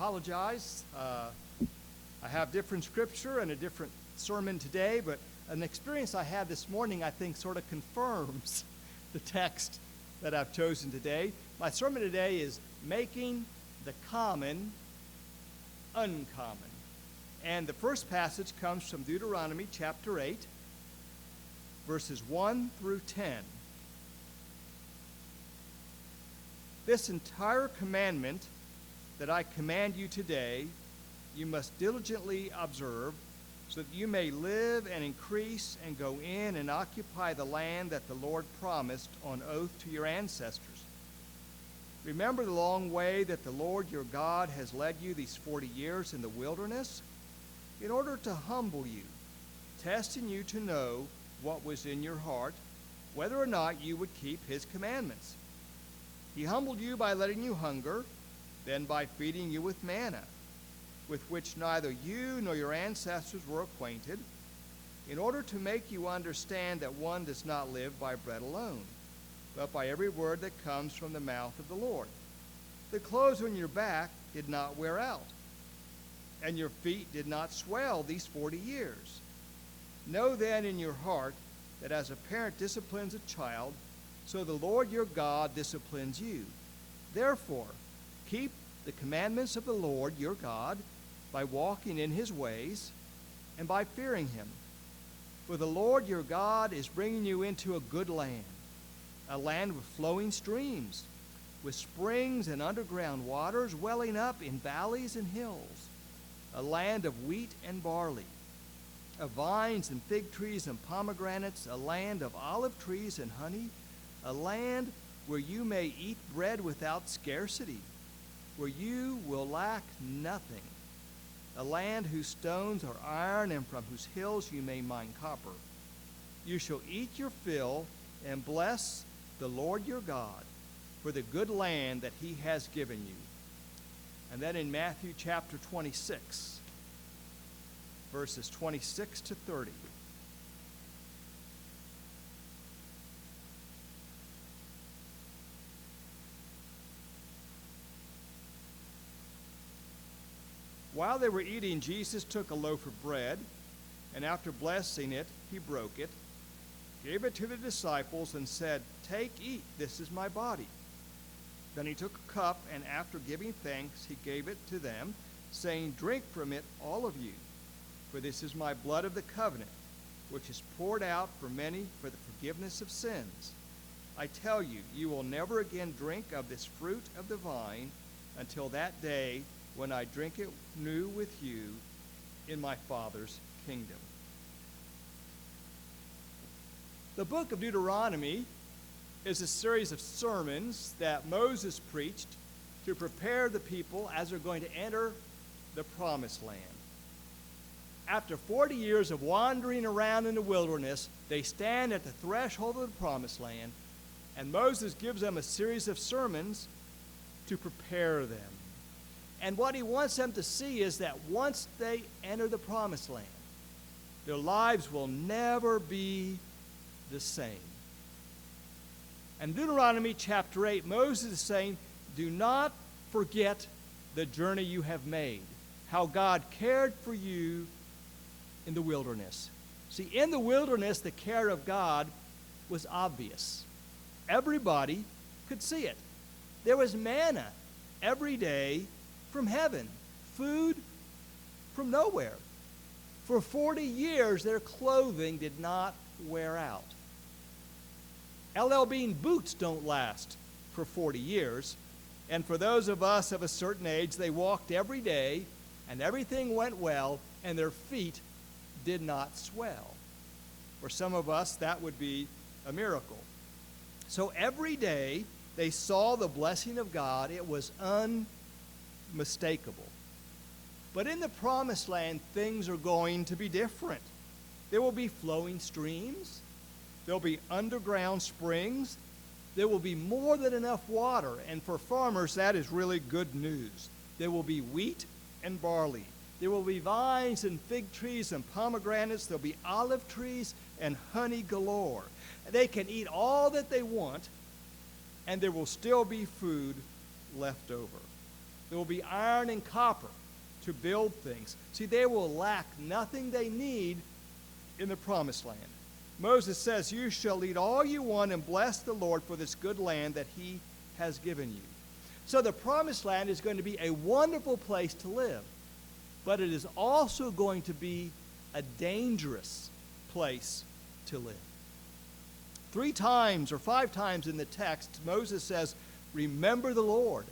apologize. I have different scripture and a different sermon today, but an experience I had this morning, I think, sort of confirms the text that I've chosen today. My sermon today is Making the Common Uncommon. And the first passage comes from Deuteronomy chapter 8, verses 1 through 10. This entire commandment that I command you today, you must diligently observe, so that you may live and increase and go in and occupy the land that the Lord promised on oath to your ancestors. Remember the long way that the Lord your God has led you these 40 years in the wilderness, in order to humble you, testing you to know what was in your heart, whether or not you would keep his commandments. He humbled you by letting you hunger, then by feeding you with manna, with which neither you nor your ancestors were acquainted, in order to make you understand that one does not live by bread alone, but by every word that comes from the mouth of the Lord. The clothes on your back did not wear out, and your feet did not swell these 40 years. Know then in your heart that as a parent disciplines a child, so the Lord your God disciplines you. Therefore, keep the commandments of the Lord your God by walking in his ways and by fearing him. For the Lord your God is bringing you into a good land, a land with flowing streams, with springs and underground waters welling up in valleys and hills, a land of wheat and barley, of vines and fig trees and pomegranates, a land of olive trees and honey, a land where you may eat bread without scarcity, where you will lack nothing, a land whose stones are iron and from whose hills you may mine copper. You shall eat your fill and bless the Lord your God for the good land that he has given you. And then in Matthew chapter 26, verses 26 to 30. While they were eating, Jesus took a loaf of bread, and after blessing it, he broke it, gave it to the disciples, and said, "Take, eat, this is my body." Then he took a cup, and after giving thanks, he gave it to them, saying, "Drink from it, all of you, for this is my blood of the covenant, which is poured out for many for the forgiveness of sins. I tell you, you will never again drink of this fruit of the vine until that day when I drink it new with you in my Father's kingdom." The book of Deuteronomy is a series of sermons that Moses preached to prepare the people as they're going to enter the promised land. After 40 years of wandering around in the wilderness, they stand at the threshold of the promised land, and Moses gives them a series of sermons to prepare them. And what he wants them to see is that once they enter the promised land, their lives will never be the same. And Deuteronomy chapter 8, Moses is saying, do not forget the journey you have made, how God cared for you in the wilderness. See, in the wilderness, the care of God was obvious. Everybody could see it. There was manna every day from heaven, food from nowhere. For 40 years, their clothing did not wear out. LL Bean boots don't last for 40 years. And for those of us of a certain age, they walked every day, and everything went well, and their feet did not swell. For some of us, that would be a miracle. So every day, they saw the blessing of God. It was unmistakable. But in the promised land, things are going to be different. There will be flowing streams. There'll be underground springs. There will be more than enough water. And for farmers, that is really good news. There will be wheat and barley. There will be vines and fig trees and pomegranates. There'll be olive trees and honey galore. They can eat all that they want, and there will still be food left over. There will be iron and copper to build things. See, they will lack nothing they need in the promised land. Moses says, "You shall eat all you want and bless the Lord for this good land that he has given you." So the promised land is going to be a wonderful place to live, but it is also going to be a dangerous place to live. 3 times or 5 times in the text, Moses says, "Remember the Lord.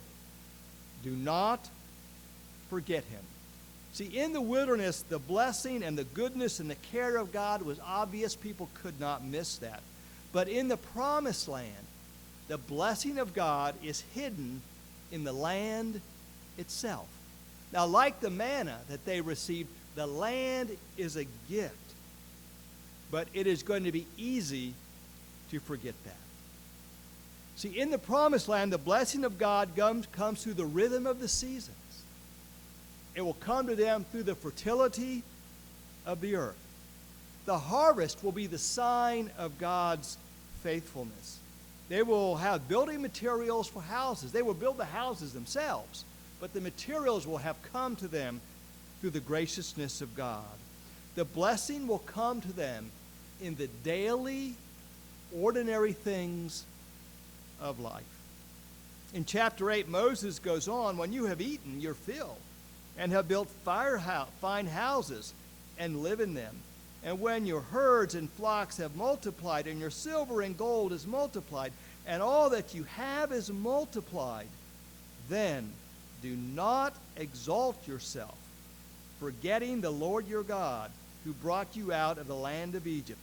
Do not forget him." See, in the wilderness, the blessing and the goodness and the care of God was obvious. People could not miss that. But in the promised land, the blessing of God is hidden in the land itself. Now, like the manna that they received, the land is a gift. But it is going to be easy to forget that. See, in the promised land, the blessing of God comes through the rhythm of the seasons. It will come to them through the fertility of the earth. The harvest will be the sign of God's faithfulness. They will have building materials for houses. They will build the houses themselves, but the materials will have come to them through the graciousness of God. The blessing will come to them in the daily, ordinary things of life. In chapter 8, Moses goes on, "When you have eaten your fill, and have built fine houses, and live in them. And when your herds and flocks have multiplied, and your silver and gold is multiplied, and all that you have is multiplied, then do not exalt yourself, forgetting the Lord your God, who brought you out of the land of Egypt,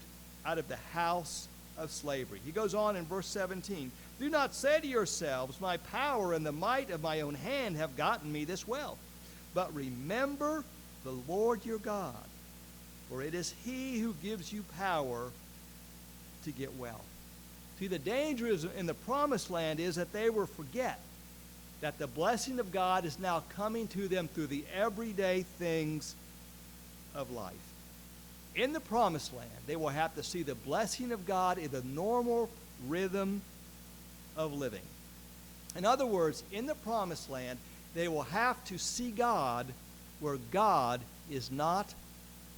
out of the house of slavery." He goes on in verse 17, "Do not say to yourselves, my power and the might of my own hand have gotten me this wealth. But remember the Lord your God, for it is he who gives you power to get wealth." See, the danger in the promised land is that they will forget that the blessing of God is now coming to them through the everyday things of life. In the promised land, they will have to see the blessing of God in the normal rhythm of living. In other words, in the promised land, they will have to see God where God is not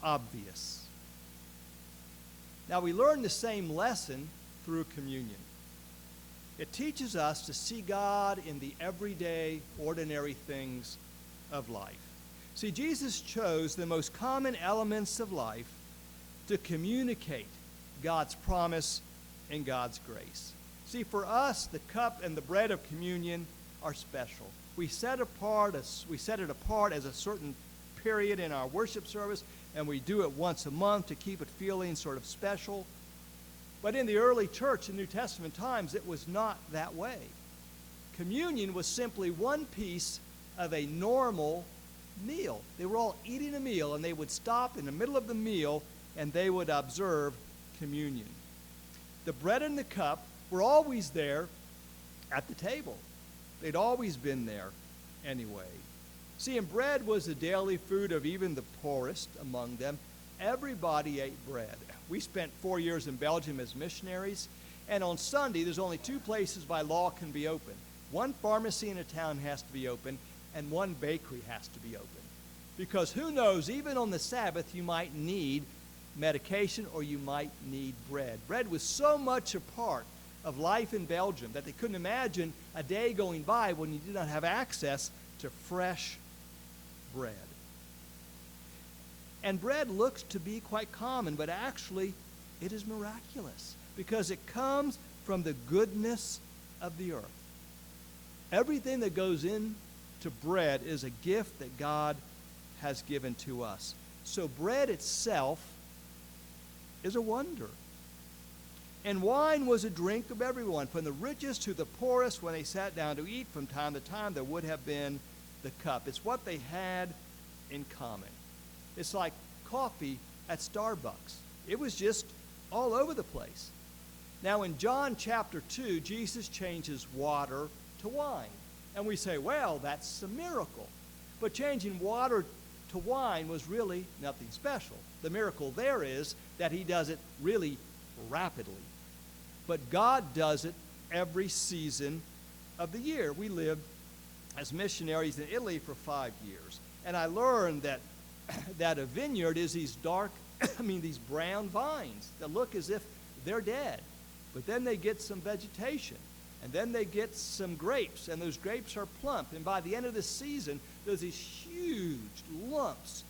obvious. Now, we learn the same lesson through communion. It teaches us to see God in the everyday, ordinary things of life. See, Jesus chose the most common elements of life to communicate God's promise and God's grace. See, for us, the cup and the bread of communion are special. We set it apart as a certain period in our worship service, and we do it once a month to keep it feeling sort of special. But in the early church in New Testament times, it was not that way. Communion was simply one piece of a normal meal. They were all eating a meal, and they would stop in the middle of the meal, and they would observe communion. The bread and the cup were always there at the table. They'd always been there anyway. See, and bread was the daily food of even the poorest among them. Everybody ate bread. We spent 4 years in Belgium as missionaries, and on Sunday, there's only 2 places by law can be open. One pharmacy in a town has to be open, and one bakery has to be open. Because who knows, even on the Sabbath, you might need medication or you might need bread. Bread was so much a part of life in Belgium that they couldn't imagine a day going by when you did not have access to fresh bread. And bread looks to be quite common, but actually it is miraculous because it comes from the goodness of the earth. Everything that goes into bread is a gift that God has given to us. So bread itself is a wonder. And wine was a drink of everyone, from the richest to the poorest. When they sat down to eat from time to time, there would have been the cup. It's what they had in common. It's like coffee at Starbucks. It was just all over the place. Now in John chapter 2, Jesus changes water to wine. And we say, well, that's a miracle. But changing water to wine was really nothing special. The miracle there is that he does it really rapidly. But God does it every season of the year. We live as missionaries in Italy for 5 years. And I learned that that a vineyard is these these brown vines that look as if they're dead. But then they get some vegetation. And then they get some grapes. And those grapes are plump. And by the end of the season, there's these huge lumps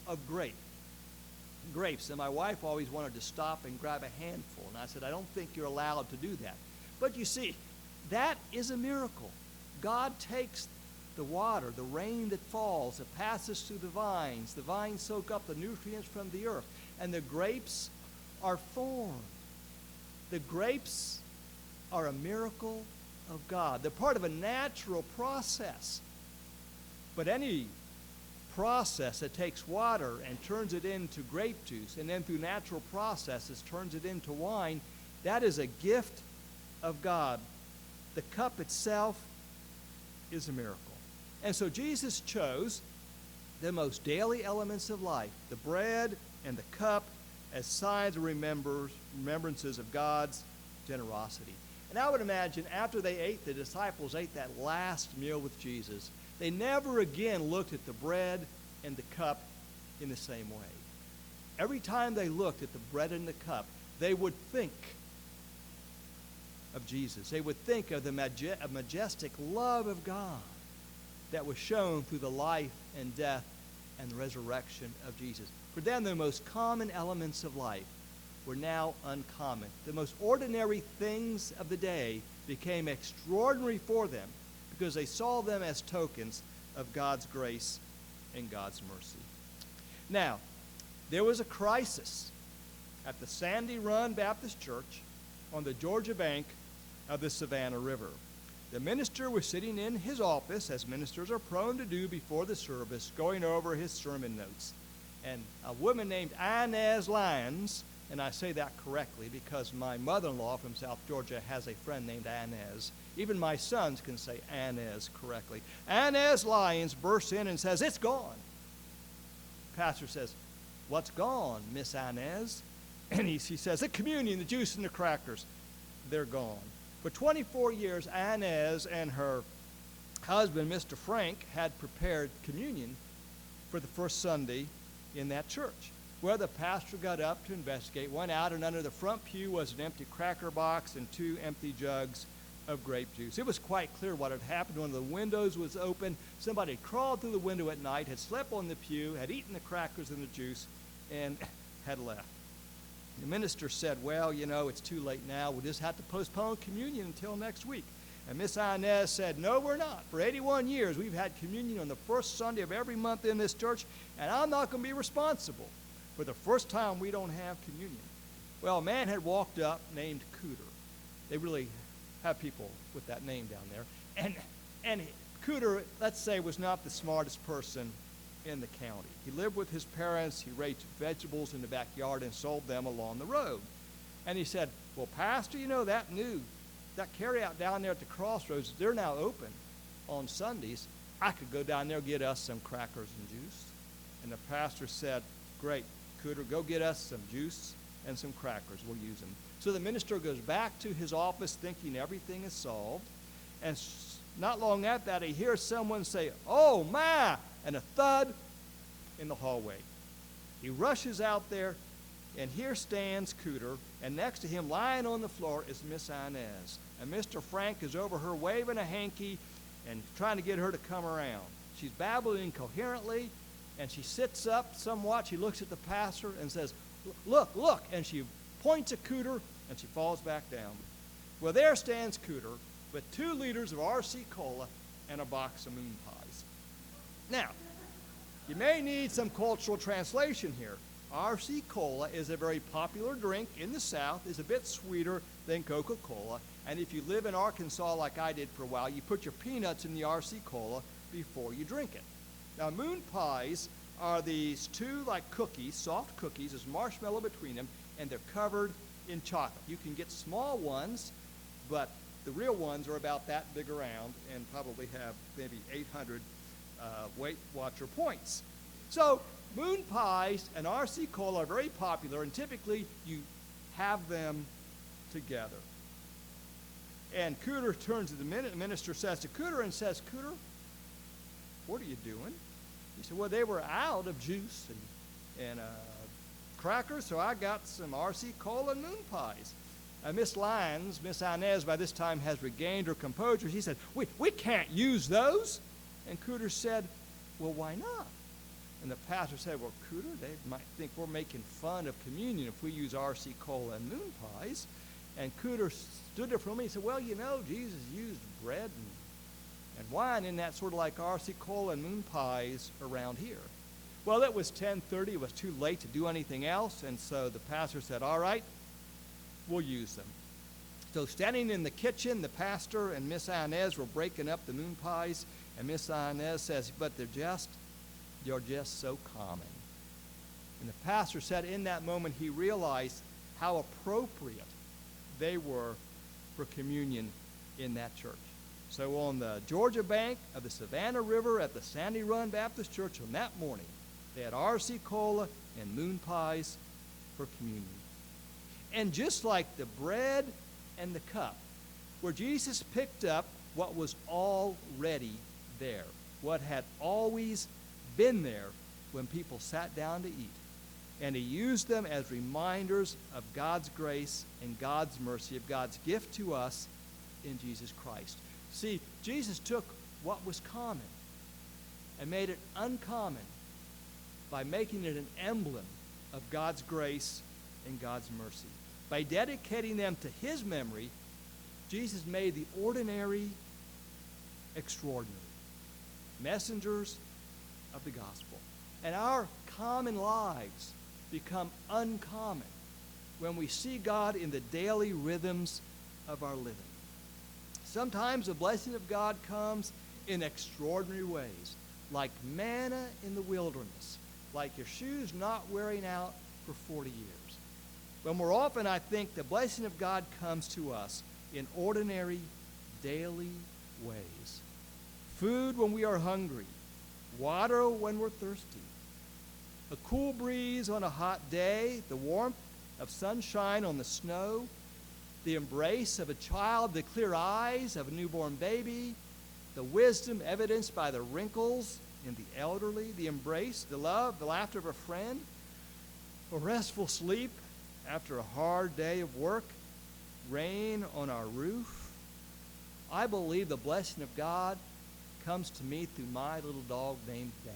of grapes. And my wife always wanted to stop and grab a handful. And I said, I don't think you're allowed to do that. But you see, that is a miracle. God takes the water, the rain that falls, it passes through the vines. The vines soak up the nutrients from the earth. And the grapes are formed. The grapes are a miracle of God. They're part of a natural process. But any process that takes water and turns it into grape juice, and then through natural processes turns it into wine, that is a gift of God. The cup itself is a miracle. And so Jesus chose the most daily elements of life, the bread and the cup, as signs of remembrances of God's generosity. And I would imagine after the disciples ate that last meal with Jesus, they never again looked at the bread and the cup in the same way. Every time they looked at the bread and the cup, they would think of Jesus. They would think of the majestic love of God that was shown through the life and death and the resurrection of Jesus. For them, the most common elements of life were now uncommon. The most ordinary things of the day became extraordinary for them because they saw them as tokens of God's grace and God's mercy. Now, there was a crisis at the Sandy Run Baptist Church on the Georgia bank of the Savannah River. The minister was sitting in his office, as ministers are prone to do before the service, going over his sermon notes. And a woman named Inez Lyons, and I say that correctly because my mother-in-law from South Georgia has a friend named Inez. Even my sons can say Inez correctly. Inez Lyons bursts in and says, "It's gone." Pastor says, "What's gone, Miss Inez?" And she says, "The communion, the juice, and the crackers, they're gone." For 24 years, Inez and her husband, Mr. Frank, had prepared communion for the first Sunday in that church. Well, the pastor got up to investigate, went out, and under the front pew was an empty cracker box and 2 empty jugs of grape juice. It was quite clear what had happened. One of the windows was open. Somebody had crawled through the window at night, had slept on the pew, had eaten the crackers and the juice, and had left. The minister said, "Well, it's too late now. We'll just have to postpone communion until next week." And Miss Inez said, "No, we're not. For 81 years, we've had communion on the first Sunday of every month in this church, and I'm not going to be responsible for the first time we don't have communion." Well, a man had walked up named Cooter. They really have people with that name down there. And Cooter, let's say, was not the smartest person in the county. He lived with his parents. He raised vegetables in the backyard and sold them along the road. And he said, "Well, Pastor, that carryout down there at the crossroads, they're now open on Sundays. I could go down there and get us some crackers and juice." And the pastor said, "Great, Cooter, go get us some juice and some crackers. We'll use them." So the minister goes back to his office thinking everything is solved. And not long after that, he hears someone say, "Oh, my!" and a thud in the hallway. He rushes out there, and here stands Cooter, and next to him, lying on the floor, is Miss Inez. And Mr. Frank is over her waving a hanky and trying to get her to come around. She's babbling incoherently, and she sits up somewhat. She looks at the pastor and says, "Look, look," and she points at Cooter, and she falls back down. Well, there stands Cooter with 2 liters of RC Cola and a box of moon pies. Now, you may need some cultural translation here. RC Cola is a very popular drink in the South. It's a bit sweeter than Coca-Cola. And if you live in Arkansas like I did for a while, you put your peanuts in the RC Cola before you drink it. Now, moon pies are these 2 cookies, soft cookies. There's marshmallow between them, and they're covered in chocolate. You can get small ones, but the real ones are about that big around and probably have maybe 800 Weight Watcher points. So moon pies and RC Cola are very popular, and typically you have them together. And Cooter turns to the minister, says to Cooter and says, "Cooter, what are you doing? He said, well, they were out of juice and crackers, so I got some RC Cola and moon pies. Miss Lyons, Miss Inez, by this time has regained her composure. She said, we can't use those. And Cooter said, well, why not? And the pastor said, well, Cooter, they might think we're making fun of communion if we use RC Cola and moon pies. And Cooter stood there for a minute and said, well, you know, Jesus used bread and wine in that sort of like RC Cola and moon pies around here. Well, it was 10:30. It was too late to do anything else. And so the pastor said, all right, we'll use them. So standing in the kitchen, the pastor and Miss Inez were breaking up the moon pies. And Miss Inez says, but they're just so common. And the pastor said in that moment he realized how appropriate they were for communion in that church. So on the Georgia bank of the Savannah River at the Sandy Run Baptist Church on that morning, they had RC Cola and moon pies for communion. And just like the bread and the cup, where Jesus picked up what was already there, what had always been there when people sat down to eat. And he used them as reminders of God's grace and God's mercy, of God's gift to us in Jesus Christ. See, Jesus took what was common and made it uncommon by making it an emblem of God's grace and God's mercy. By dedicating them to his memory, Jesus made the ordinary extraordinary, messengers of the gospel. And our common lives become uncommon when we see God in the daily rhythms of our living. Sometimes the blessing of God comes in extraordinary ways, like manna in the wilderness, like your shoes not wearing out for 40 years. But more often, I think the blessing of God comes to us in ordinary, daily ways. Food when we are hungry, water when we're thirsty, a cool breeze on a hot day, the warmth of sunshine on the snow, the embrace of a child, the clear eyes of a newborn baby, the wisdom evidenced by the wrinkles in the elderly, the embrace, the love, the laughter of a friend, a restful sleep after a hard day of work, rain on our roof. I believe the blessing of God comes to me through my little dog named Dash.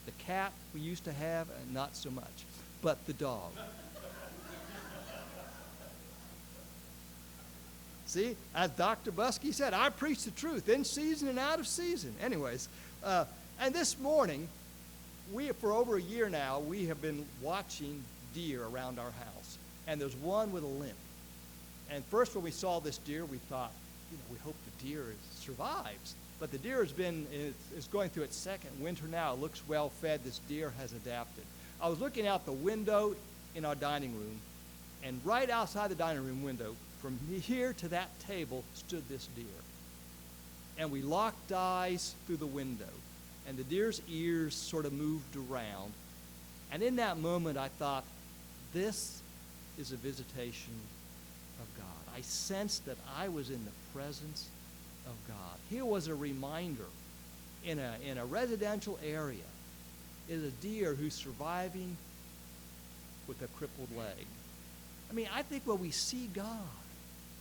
The cat we used to have, not so much, but the dog. See, as Dr. Buskey said, I preach the truth in season and out of season. Anyways, and this morning, for over a year now, we have been watching deer around our house. And there's one with a limp. And first when we saw this deer, we thought, we hope the deer survives. But the deer is going through its second winter now. It looks well fed. This deer has adapted. I was looking out the window in our dining room, and right outside the dining room window, from here to that table, stood this deer. And we locked eyes through the window, and the deer's ears sort of moved around. And in that moment, I thought, this is a visitation of God. I sensed that I was in the presence of God. Here was a reminder in a residential area is a deer who's surviving with a crippled leg. I mean, I think when we see God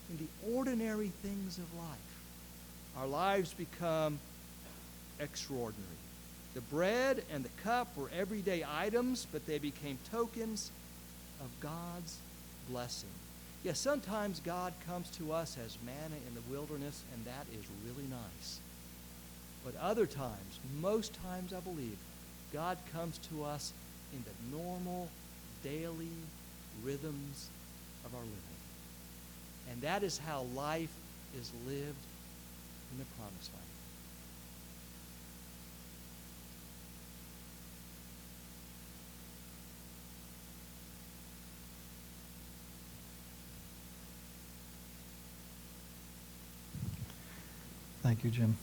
in the ordinary things of life, our lives become extraordinary. The bread and the cup were everyday items, but they became tokens of God's blessing. Yes, sometimes God comes to us as manna in the wilderness, and that is really nice. But other times, most times I believe, God comes to us in the normal, daily rhythms of our living. And that is how life is lived in the promised land. Thank you, Jim.